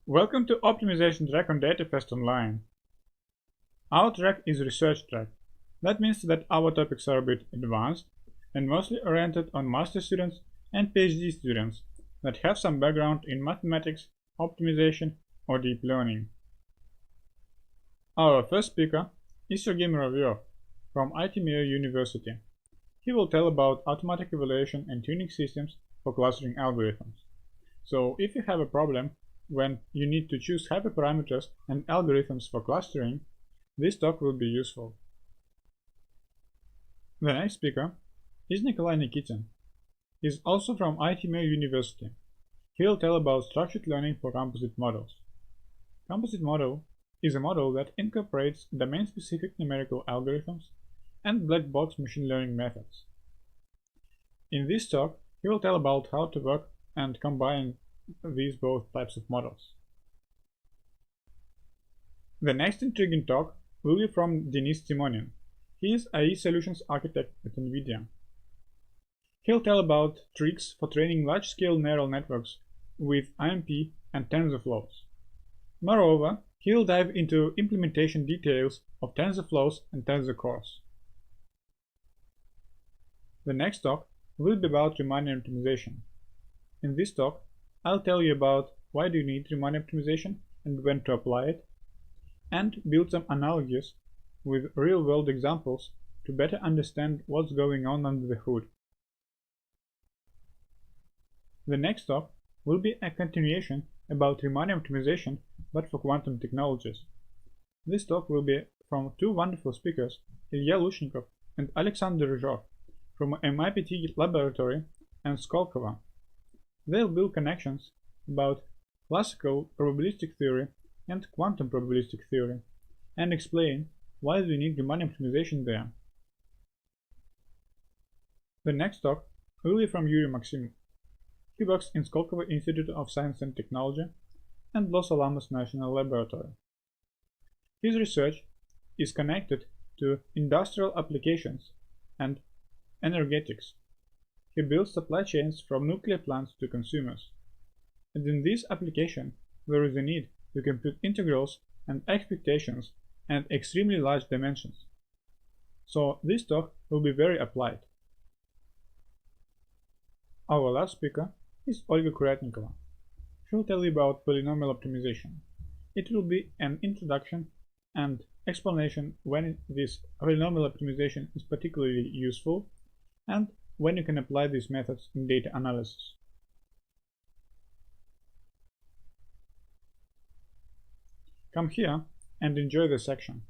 Welcome to Optimization track on DataFest Online. Our track is Research track. That means that our topics are a bit advanced and mostly oriented on master students and PhD students that have some background in mathematics, optimization, or deep learning. Our first speaker is Sergey Muravyev from ITMEO University. He will tell about automatic evaluation and tuning systems for clustering algorithms. So if you have a problem when you need to choose hyperparameters and algorithms for clustering, this talk will be useful. The next speaker is Nikolay Nikitin. He is also from ITMEO University. He will tell about structured learning for composite models. Composite model is a model that incorporates domain-specific numerical algorithms and black box machine learning methods. In this talk, he will tell about how to work and combine these both types of models. The next intriguing talk will be from Denis Timonin. He is AI Solutions Architect at NVIDIA. He'll tell about tricks for training large-scale neural networks with IMP and TensorFlows. Moreover, he'll dive into implementation details of TensorFlows and Tensor Cores. The next talk will be about Riemannian optimization. In this talk, I'll tell you about why do you need Riemannian optimization and when to apply it, and build some analogies with real-world examples to better understand what's going on under the hood. The next talk will be a continuation about Riemannian optimization but for quantum technologies. This talk will be from two wonderful speakers, Ilia Luchnikov and Alexander Ryzhov from MIT Laboratory and Skolkovo. They'll build connections about classical probabilistic theory and quantum probabilistic theory and explain why we need Riemannian optimization there. The next talk will be from Yury Maximov. He works in Skolkovo Institute of Science and Technology and Los Alamos National Laboratory. His research is connected to industrial applications and energetics. He builds supply chains from nuclear plants to consumers. And in this application, there is a need to compute integrals and expectations and extremely large dimensions. So this talk will be very applied. Our last speaker is Olga Kuryatnikova. She'll tell you about polynomial optimization. It will be an introduction and explanation when this polynomial optimization is particularly useful and when you can apply these methods in data analysis. Come here and enjoy the section.